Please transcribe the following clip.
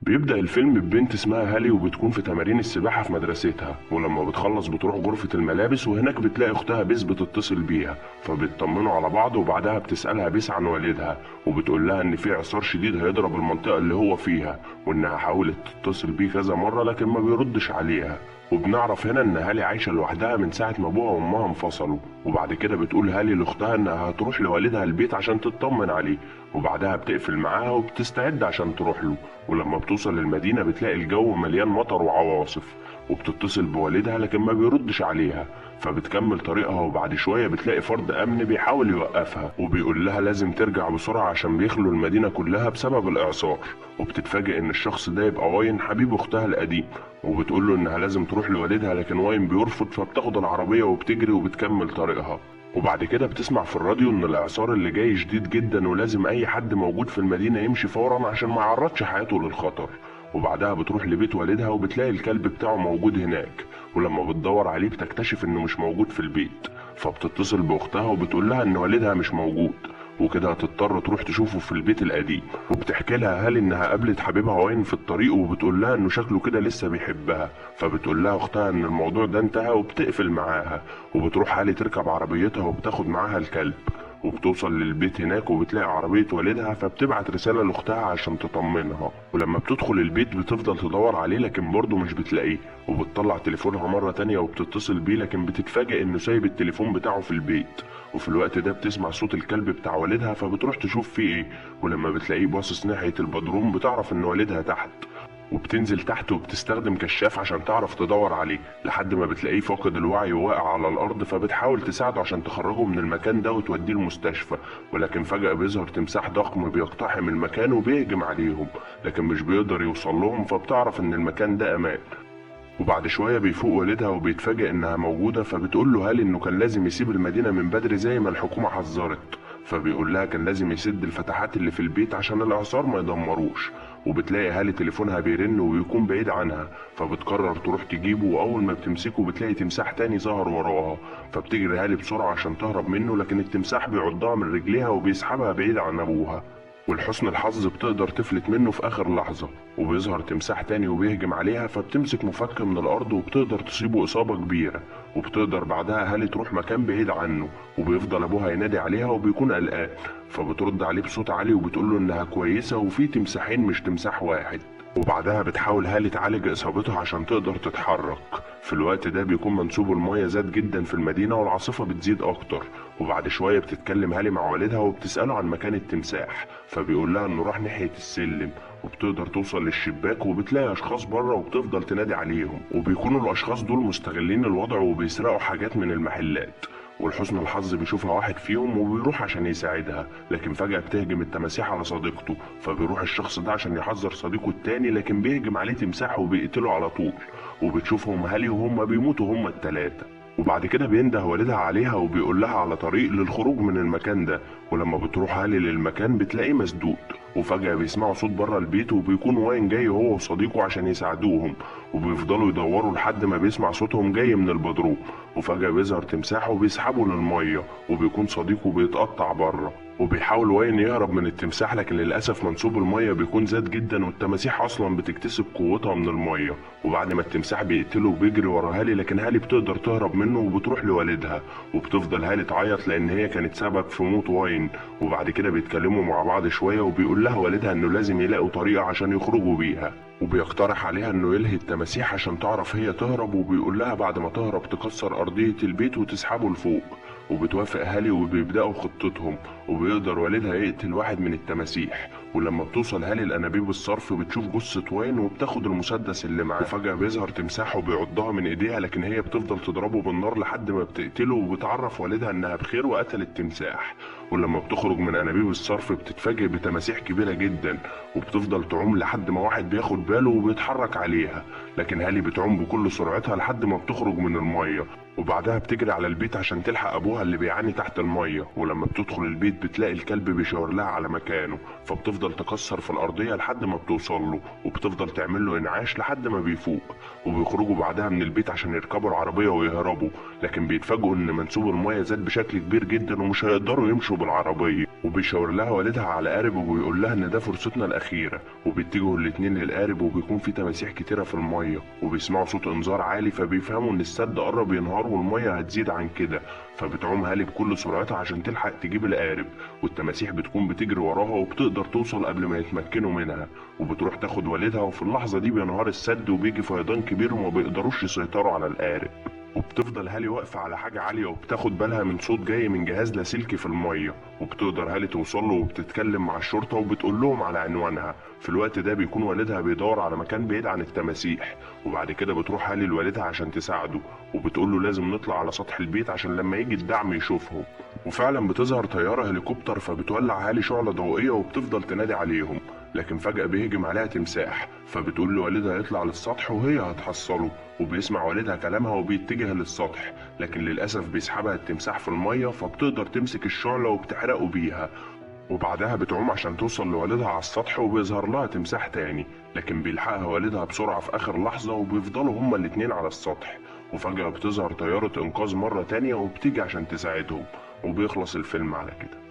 بيبدأ الفيلم ببنت اسمها هالي وبتكون في تمارين السباحة في مدرستها، ولما بتخلص بتروح غرفة الملابس وهناك بتلاقي أختها بيس بتتصل بيها، فبيطمنوا على بعض وبعدها بتسألها بيس عن والدها وبتقول لها إن في إعصار شديد هيضرب المنطقة اللي هو فيها، وإنها حاولت تتصل بيه كذا مرة لكن ما بيردش عليها. وبنعرف هنا إن هالي عايشة لوحدها من ساعة ما أبوها وأمها انفصلوا، وبعد كده بتقول هالي لأختها إنها هتروح لوالدها البيت عشان تطمن عليه، وبعدها بتقفل معاها وبتستعد عشان تروح له. ولما بتوصل للمدينة بتلاقي الجو مليان مطر وعواصف، وبتتصل بوالدها لكن ما بيردش عليها، فبتكمل طريقها وبعد شوية بتلاقي فرد أمن بيحاول يوقفها وبيقول لها لازم ترجع بسرعة عشان بيخلوا المدينة كلها بسبب الإعصار. وبتتفاجئ إن الشخص ده يبقى واين حبيب أختها القديم، وبتقول له إنها لازم تروح لوالدها لكن واين بيرفض، فبتاخد العربية وبتجري وبتكمل طريقها. وبعد كده بتسمع في الراديو ان الاعصار اللي جاي شديد جدا ولازم اي حد موجود في المدينة يمشي فورا عشان ما يعرضش حياته للخطر. وبعدها بتروح لبيت والدها وبتلاقي الكلب بتاعه موجود هناك، ولما بتدور عليه بتكتشف انه مش موجود في البيت، فبتتصل باختها وبتقول لها ان والدها مش موجود، وكده هتضطر تروح تشوفه في البيت القديم. وبتحكي لها هالي انها قابلت حبيبها واين في الطريق وبتقول لها انه شكله كده لسه بيحبها، فبتقول لها اختها ان الموضوع ده انتهى وبتقفل معاها. وبتروح هالي تركب عربيتها وبتاخد معاها الكلب، وبتوصل للبيت هناك وبتلاقي عربية والدها، فبتبعت رسالة لأختها عشان تطمنها. ولما بتدخل البيت بتفضل تدور عليه لكن برضه مش بتلاقيه، وبتطلع تليفونها مرة تانية وبتتصل بيه لكن بتتفاجئ انه سايب التليفون بتاعه في البيت. وفي الوقت ده بتسمع صوت الكلب بتاع والدها فبتروح تشوف فيه ايه، ولما بتلاقيه باصص ناحية البدروم بتعرف ان والدها تحت، وبتنزل تحت وبتستخدم كشاف عشان تعرف تدور عليه لحد ما بتلاقيه فاقد الوعي وواقع على الارض، فبتحاول تساعده عشان تخرجه من المكان ده وتوديه المستشفى. ولكن فجأة بيظهر تمساح ضخم بيقتحم المكان وبيهجم عليهم، لكن مش بيقدر يوصل لهم، فبتعرف ان المكان ده امان. وبعد شوية بيفوق والدها وبيتفاجئ انها موجودة، فبتقول له هالي انه كان لازم يسيب المدينة من بدري زي ما الحكومة حذرت، فبيقول لها كان لازم يسد الفتحات اللي في البيت عشان الاعصار ما يدمروش. وبتلاقي هالي تليفونها بيرن وبيكون بعيد عنها، فبتقرر تروح تجيبه، واول ما بتمسكه بتلاقي تمساح تاني ظهر وراها، فبتجري هالي بسرعة عشان تهرب منه لكن التمساح بيعضها من رجليها وبيسحبها بعيد عن ابوها. ولحسن الحظ بتقدر تفلت منه في اخر لحظة، وبيظهر تمساح تاني وبيهجم عليها، فبتمسك مفك من الارض وبتقدر تصيبه اصابة كبيرة. وبتقدر بعدها هالي تروح مكان بعيد عنه، وبيفضل ابوها ينادي عليها وبيكون قلقان، فبترد عليه بصوت عالي وبتقوله انها كويسة وفي تمساحين مش تمساح واحد. وبعدها بتحاول هالي تعالج اصابتها عشان تقدر تتحرك. في الوقت ده بيكون منسوب المياه زاد جدا في المدينة والعاصفة بتزيد اكتر، وبعد شوية بتتكلم هالي مع والدها وبتسأله عن مكان التمساح، فبيقول لها انه راح ناحية السلم، وبتقدر توصل للشباك وبتلاقي اشخاص بره وبتفضل تنادي عليهم، وبيكونوا الاشخاص دول مستغلين الوضع وبيسرقوا حاجات من المحلات. ولحسن الحظ بيشوفها واحد فيهم وبيروح عشان يساعدها، لكن فجأة بتهجم التماسيح على صديقته، فبيروح الشخص ده عشان يحذر صديقه التاني لكن بيهجم عليه تمساح وبيقتله على طول. وبتشوفهم هالي وهم بيموتوا هما التلاتة. وبعد كده بينده والدها عليها وبيقول لها على طريق للخروج من المكان ده، ولما بتروح هالي للمكان بتلاقيه مسدود. وفجأة بيسمعوا صوت بره البيت وبيكون واين جاي هو وصديقه عشان يساعدوهم، وبيفضلوا يدوروا لحد ما بيسمع صوتهم جاي من البدروم. وفجأة بيظهر تمساح وبيسحبه للمية، وبيكون صديقه بيتقطع بره، وبيحاول واين يهرب من التمساح لكن للأسف منسوب المية بيكون زاد جدا والتماسيح أصلا بتكتسب قوتها من المية. وبعد ما التمساح بيقتله بيجري ورا هالي لكن هالي بتقدر تهرب منه وبتروح لوالدها، وبتفضل هالي تعيط لأن هي كانت سبب في موت واين. وبعد كده بيتكلموا مع بعض شوية وبيقول لها والدها إنه لازم يلاقوا طريقة عشان يخرجوا بيها، وبيقترح عليها إنه يلهي التماسيح عشان تعرف هي تهرب، وبيقول لها بعد ما تهرب تكسر أرضية البيت وتسحبه لفوق. وبتوافق هالي وبيبدأوا خطتهم، وبيقدر والدها يقتل واحد من التماسيح. ولما بتوصل هالي لأنابيب الصرف بتشوف جثة واين وبتاخد المسدس اللي معاه، وفجأة بيظهر تمساح وبيعضها من ايديها لكن هي بتفضل تضربه بالنار لحد ما بتقتله، وبتعرف والدها انها بخير وقتل التمساح. ولما بتخرج من انابيب الصرف بتتفاجئ بتماسيح كبيرة جدا، وبتفضل تعوم لحد ما واحد بياخد باله وبيتحرك عليها، لكن هالي بتعوم بكل سرعتها لحد ما بتخرج من المية. وبعدها بتجري على البيت عشان تلحق ابوها اللي بيعاني تحت الميه، ولما بتدخل البيت بتلاقي الكلب بيشاور لها على مكانه، فبتفضل تكسر في الارضيه لحد ما بتوصل له، وبتفضل تعمل له انعاش لحد ما بيفوق. وبيخرجوا بعدها من البيت عشان يركبوا العربيه ويهربوا، لكن بيتفاجئوا ان منسوب الميه زاد بشكل كبير جدا ومش هيقدروا يمشوا بالعربيه. وبيشاور لها والدها على قارب وبيقول لها ان ده فرصتنا الاخيره، وبيتجهوا الاتنين للقارب وبيكون في تماسيح كتيره في الميه، وبيسمعوا صوت انذار عالي فبيفهموا ان السد قرب ينهار والميه هتزيد عن كده. فبتعوم هالي بكل سرعتها عشان تلحق تجيب القارب، والتماسيح بتكون بتجري وراها وبتقدر توصل قبل ما يتمكنوا منها، وبتروح تاخد والدها. وفي اللحظه دي بينهار السد وبيجي فيضان كبير وما بيقدروش يسيطروا على القارب. وبتفضل هالي واقفة على حاجة عالية وبتاخد بالها من صوت جاي من جهاز لاسلكي في المية، وبتقدر هالي توصل له وبتتكلم مع الشرطة وبتقول لهم على عنوانها. في الوقت ده بيكون والدها بيدور على مكان بعيد عن التماسيح، وبعد كده بتروح هالي لوالدها عشان تساعده، وبتقول له لازم نطلع على سطح البيت عشان لما يجي الدعم يشوفهم. وفعلا بتظهر طيارة هليكوبتر فبتولع هالي شعلة ضوئية وبتفضل تنادي عليهم، لكن فجأة بيهجم عليها تمساح، فبتقول لوالدها يطلع للسطح وهي هتحصله. وبيسمع والدها كلامها وبيتجه للسطح، لكن للأسف بيسحبها التمساح في المية فبتقدر تمسك الشعلة وبتحرقه بيها. وبعدها بتعوم عشان توصل لوالدها على السطح وبيظهر لها تمساح تاني، لكن بيلحقها والدها بسرعة في آخر لحظة وبيفضلوا هما الاتنين على السطح. وفجأة بتظهر طيارة إنقاذ مرة تانية وبتيجي عشان تساعدهم، وبيخلص الفيلم على كده.